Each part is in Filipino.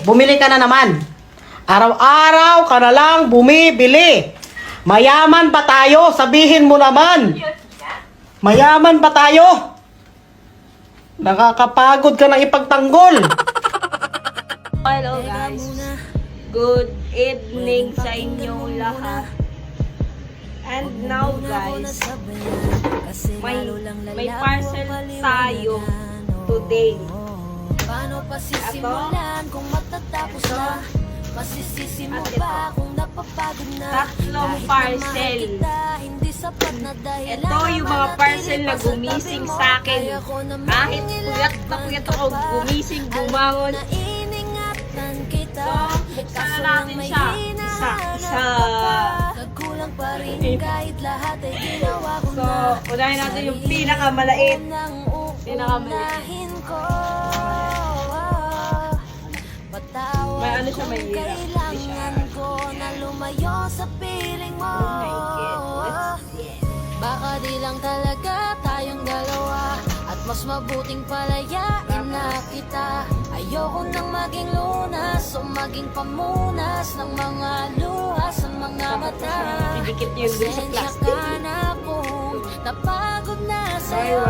bumili ka na naman. Araw-araw ka na lang bumibili. Mayaman ba tayo? Sabihin mo naman. Mayaman ba tayo? Nakakapagod ka ng ipagtanggol. Hello guys. Good evening sa inyong lahat. And now guys, may parcel tayo today. Paano pa sisimulan kung matatapos na? Masisisi mo ba kung napapagod na? Tatlong parcel. Ito yung mga parcel na gumising sa akin. Kahit puyat na puyat ako, gumising, bumangon. So, buksan na natin siya. Isa. So, unahin natin yung pinakamalait. May ano siya, may hirap. Hindi siya. Oh my God. Baka di lang talaga tayong dalawa, at mas mabuting palayain na kita. Ayoko nang maging lunas o maging pamunas ng mga luha sa mga mata. Idikit niyo yung dun sa Pasensya plastic. ka na kung napagod na sa'yo.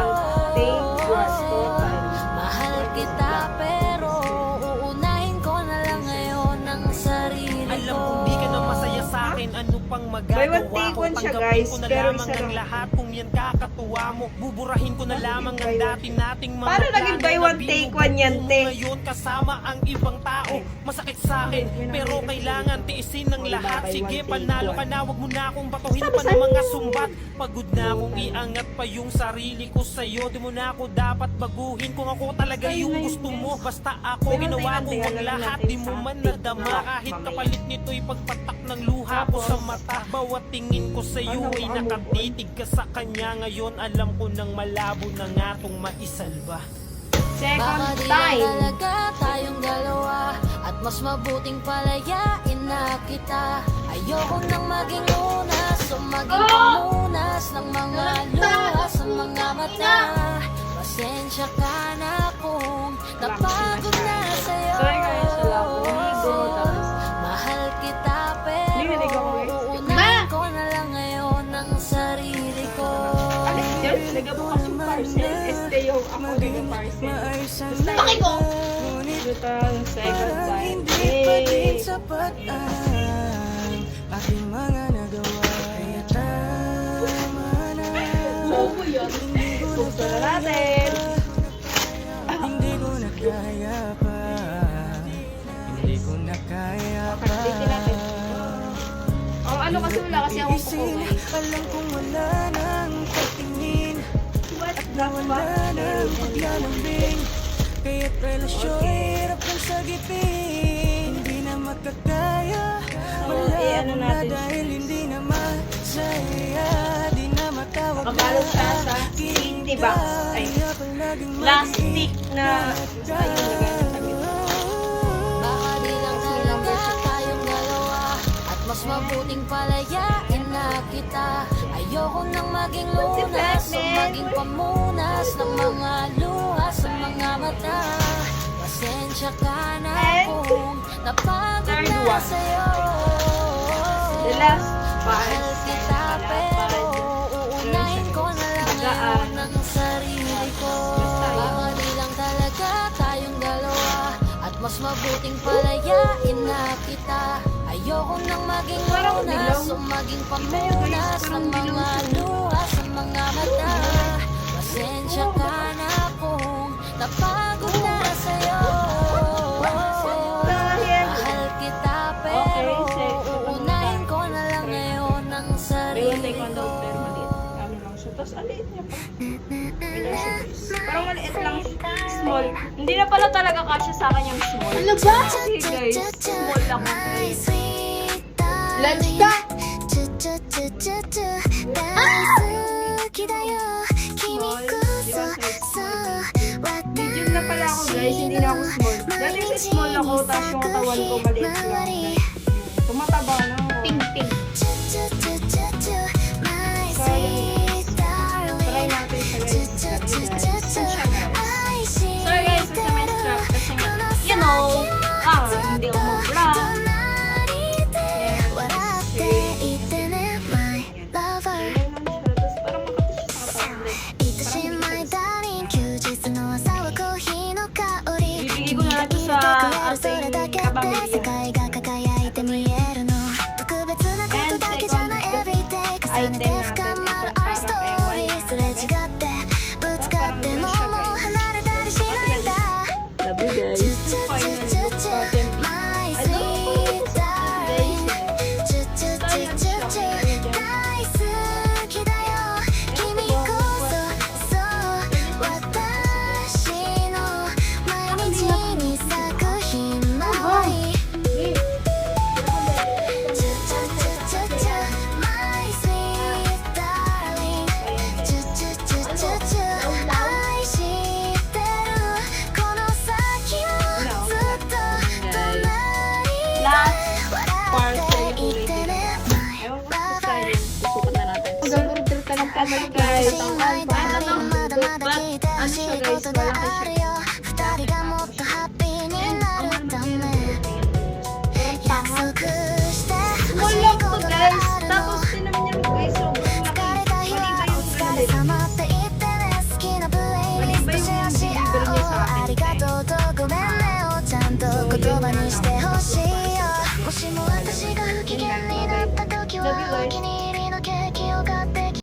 Mahal kita pero uunahin ko na lang ngayon ang sarili ko. Alam kong di ka na masaya sa akin, ano pang magagawa ko? Take one siya, Tanggapin guys, ko na pero lamang isa ang lang. lahat kung yan kakatuwa mo. Buburahin ko na lamang ang dati nating mga Paano naging buy one, take one yan, te? Ngayon kasama ang ibang tao. Masakit sa akin, pero kailangan tiisin ng lahat. Sige, panalo ka na, wag mo na akong batuhin pa ng mga sumbat. Pagod na akong iangat pa yung sarili ko sa'yo. Di mo na ako dapat baguhin kung ako talaga yung gusto mo. Basta ako ginawa ko ang lahat, di mo man nadama. Kahit kapalit nito'y pagpatak ng luha ko sa mata. Bawat tingin ko sa'yo ay nakatitig ka sa kanya. Ngayon alam ko nang malabo na nga tong maisalba. Baka Second di lang time. talaga tayong dalawa, at mas mabuting palayain na kita. Ayoko nang maging lunas o maging pamunas ng mga luha sa mga mata. Pasensya ka na kung napagod na sa'yo. Sorry guys, wala ako. Ligo, tapos Mahal kita pero Ligo ako, guys. uunahin ko na lang ngayon ang sarili ko. alis yun, nagabukas yung parcel. Este yung ako din yung parcel. Bakit ko? Ito ang second time. Yay! sapat ang aking mga nagawa. Kaya tama na. Buksan na natin. Hindi ko na kaya pa. Hindi ko na kaya pa. Pakalitin natin. Ang ano kasi wala kasi akong kuko Isin, guys. alam kong wala nang patingin. What the Wala nang paglalambing. Kaya't relasyon hirap ng sagipin. Hindi na makakaya. Wala ano ko na natin siya. dahil hindi na masaya. Di na matawag Nakabalot siya sa city box. Ay, plastic na ayun na gano'n sa gitna. Baka di lang talaga tayong dalawa, at mas mabuting palayain na kita. Ayoko nang maging lunas o maging pamunas ng mga luha sa mga mata. Pasensya ka na kung napagod Third na one. sa'yo. The last Mahal part. kita pero uunahin ko na lang ngayon ang sarili ko. Baka di lang talaga tayong dalawa, at mas mabuting palayain na kita. Ayoko nang maging lunas o maging pamunas ng mga luha sa mga mata. Pasensya ka na kung napagod na sa'yo. Mahal kita pero uunahin ko na lang ngayon ang May one sarili taekwondo ko. pero maliit. Ano lang siya. Tapos ang liit niya pa. May shoes. Parang maliit lang. Small. Hindi na pala talaga kasya sa akin yung small. Ano ba? Kasi guys, small lang ako. Let's go! Small. Di ba size small? Medium na pala ako guys. Hindi na ako small. Dati kasi small ako. Tapos yung katawan ko maliit lang. Tumataba na ako. Pink-pink. Try natin siya guys. Saan siya guys? Sorry guys, sa may strap. Kasi nga, you know, ano guys, ang alpha. Ano siya guys, malaki siya.